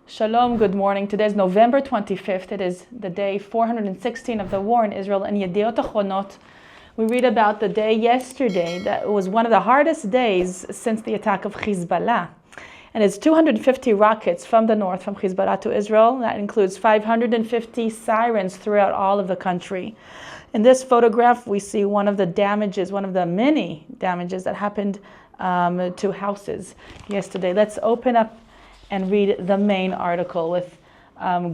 Shalom, good morning. Today is November 25th. It is the day 416 of the war in Israel. And Yediot Achronot, we read about the day yesterday that was one of the hardest days since the attack of Hezbollah. And it's 250 rockets from the north, from Hezbollah to Israel. That includes 550 sirens throughout all of the country. In this photograph, we see one of the damages, one of the many damages that happened to houses yesterday. Let's open up and read the main article with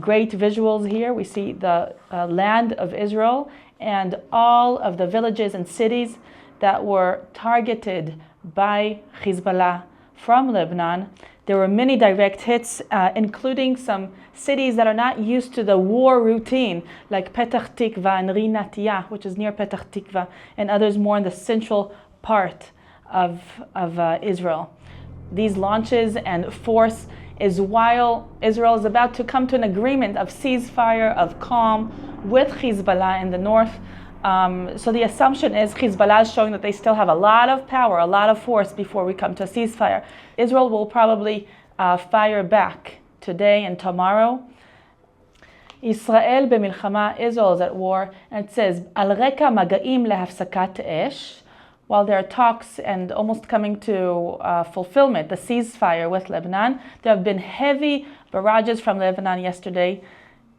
great visuals here. We see the land of Israel and all of the villages and cities that were targeted by Hezbollah from Lebanon. There were many direct hits, including some cities that are not used to the war routine, like Petah Tikva and Rinat, which is near Petah Tikva, and others more in the central part of Israel. These launches and force is while Israel is about to come to an agreement of ceasefire, of calm with Hezbollah in the north. So the assumption is Hezbollah is showing that they still have a lot of power, a lot of force before we come to a ceasefire. Israel will probably fire back today and tomorrow. Israel b'milchama, Israel is at war, and it says, Al reka maga'im lehafsakat esh, while there are talks and almost coming to fulfillment, the ceasefire with Lebanon, there have been heavy barrages from Lebanon yesterday,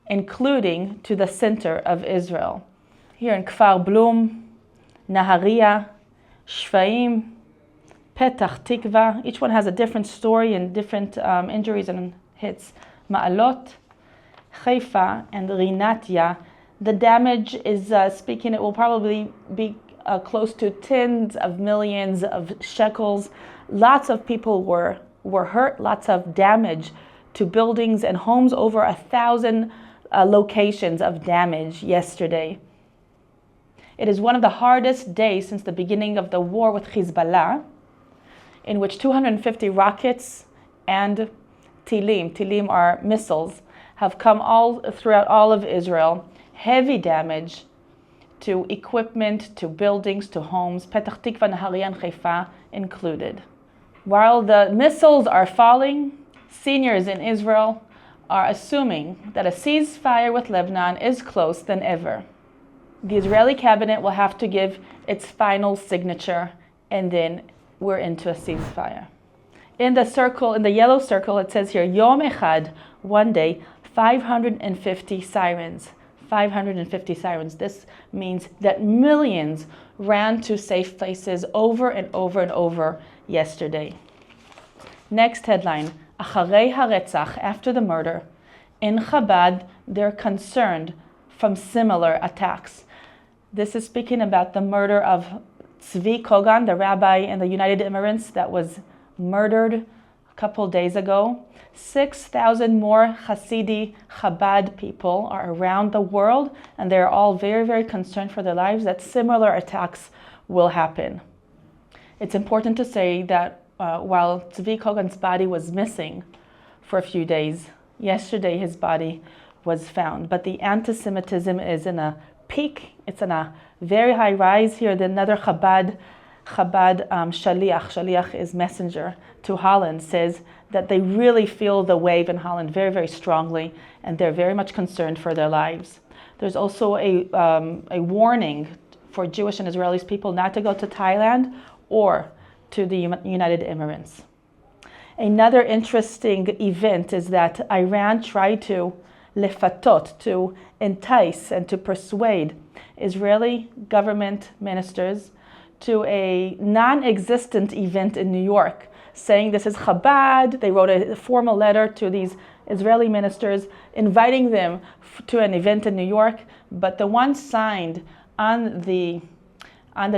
including to the center of Israel. Here in Kfar Blum, Nahariya, Shfaim, Petah Tikva, each one has a different story and different injuries and hits. Ma'alot, Haifa, and Rinat. The damage is it will probably be close to tens of millions of shekels. Lots of people were hurt, lots of damage to buildings and homes, over 1,000 locations of damage yesterday. It is one of the hardest days since the beginning of the war with Hezbollah, in which 250 rockets and tilim are missiles, have come all throughout all of Israel. Heavy damage to equipment, to buildings, to homes, Petah Tikva, Nahariya, and Haifa included. While the missiles are falling, seniors in Israel are assuming that a ceasefire with Lebanon is closer than ever. The Israeli cabinet will have to give its final signature, and then we're into a ceasefire. In the yellow circle, it says here, Yom Echad, one day, 550 sirens. 550 sirens. This means that millions ran to safe places over and over and over yesterday. Next headline, Acharei haretzach, after the murder. In Chabad, they're concerned from similar attacks. This is speaking about the murder of Tzvi Kogan, the rabbi in the United Emirates that was murdered a couple days ago. 6,000 more Hasidi Chabad people are around the world, and they're all very, very concerned for their lives that similar attacks will happen. It's important to say that while Tzvi Kogan's body was missing for a few days, yesterday his body was found. But the anti-Semitism is in a peak. It's in a very high rise here. Another Chabad Shaliach is messenger to Holland, says that they really feel the wave in Holland very, very strongly, and they're very much concerned for their lives. There's also a warning for Jewish and Israeli people not to go to Thailand or to the United Emirates. Another interesting event is that Iran tried to lefatot, to entice and to persuade Israeli government ministers to a non-existent event in New York, saying this is Chabad. They wrote a formal letter to these Israeli ministers inviting them to an event in New York, but the one signed on the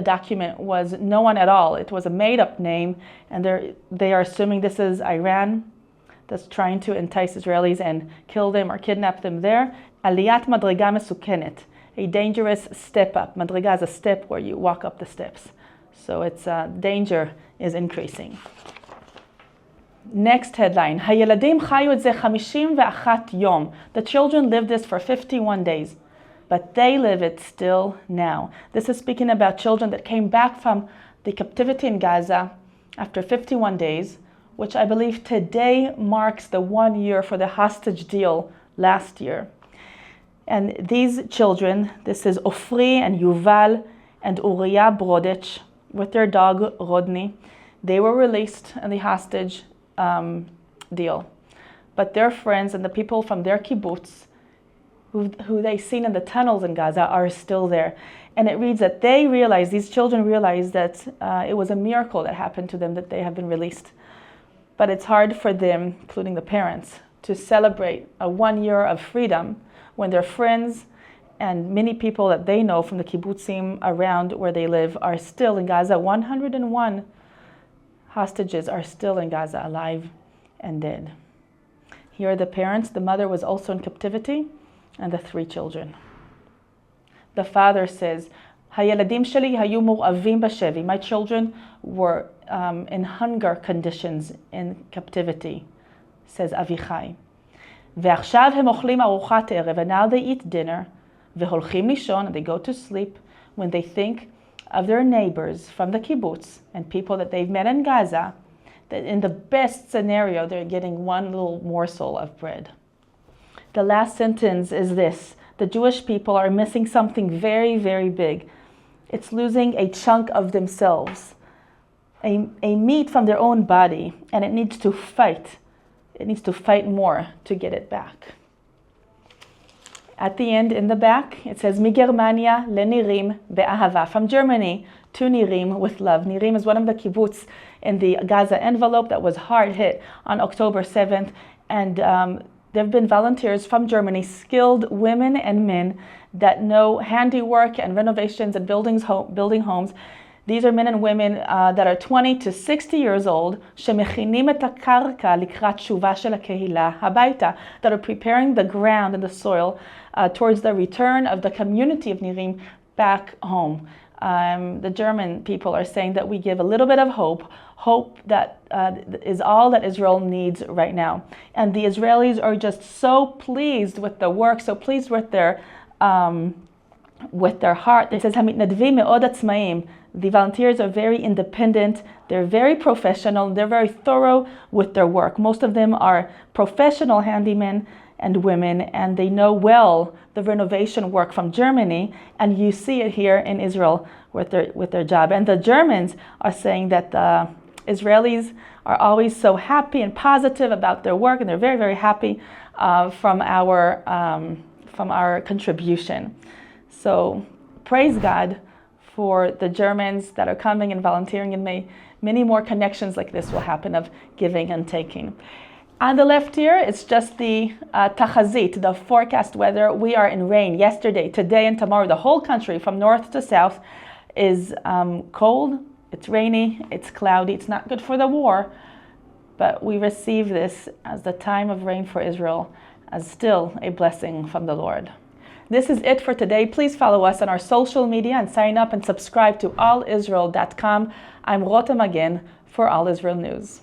document was no one at all. It was a made-up name, and they are assuming this is Iran that's trying to entice Israelis and kill them or kidnap them there. Aliyat madriga mesukenet, a dangerous step up. Madriga is a step where you walk up the steps. So its danger is increasing. Next headline, Hayeladim chayu et ze 51 yom. The children lived this for 51 days, but they live it still now. This is speaking about children that came back from the captivity in Gaza after 51 days, which I believe today marks the 1 year for the hostage deal last year. And these children, this is Ofri and Yuval and Uriah Brodich with their dog Rodney, they were released in the hostage deal. But their friends and the people from their kibbutz who they seen in the tunnels in Gaza are still there. And it reads that these children realized that it was a miracle that happened to them, that they have been released. But it's hard for them, including the parents, to celebrate a 1 year of freedom when their friends and many people that they know from the kibbutzim around where they live are still in Gaza. 101 hostages are still in Gaza, alive and dead. Here are the parents. The mother was also in captivity, and the 3 children. The father says, "Hayeladim sheli hayu mur'avim bashevi." My children were in hunger conditions in captivity, says Avichai. "Ve'achshav hem ochlim arochat erev," and now they eat dinner. "Ve'holchim lishon," and they go to sleep when they think of their neighbors from the kibbutz and people that they've met in Gaza, that in the best scenario, they're getting one little morsel of bread. The last sentence is this: the Jewish people are missing something very, very big. It's losing a chunk of themselves, a meat from their own body, and it needs to fight. It needs to fight more to get it back. At the end, in the back, it says, "Mi Germania le Nirim be'ahava," from Germany to Nirim with love. Nirim is one of the kibbutz in the Gaza envelope that was hard hit on October 7th, and there have been volunteers from Germany, skilled women and men that know handiwork and renovations and building homes. These are men and women that are 20 to 60 years old, שמכינים את הקרקע לקראת תשובה של הקהילה הביתה, that are preparing the ground and the soil towards the return of the community of Nirim back home. The German people are saying that we give a little bit of hope that is all that Israel needs right now. And the Israelis are just so pleased with the work, so pleased with their heart. It says, "Hamidnadvim me'od atzmaim." The volunteers are very independent, they're very professional, they're very thorough with their work. Most of them are professional handymen and women, and they know well the renovation work from Germany, and you see it here in Israel with their job. And the Germans are saying that the Israelis are always so happy and positive about their work, and they're very, very happy from our contribution. So praise God for the Germans that are coming and volunteering, and many more connections like this will happen of giving and taking. On the left here, it's just the tachazit, the forecast weather. We are in rain yesterday, today, and tomorrow. The whole country, from north to south, is cold, it's rainy, it's cloudy. It's not good for the war, but we receive this as the time of rain for Israel as still a blessing from the Lord. This is it for today. Please follow us on our social media and sign up and subscribe to allisrael.com. I'm Rotem again for All Israel News.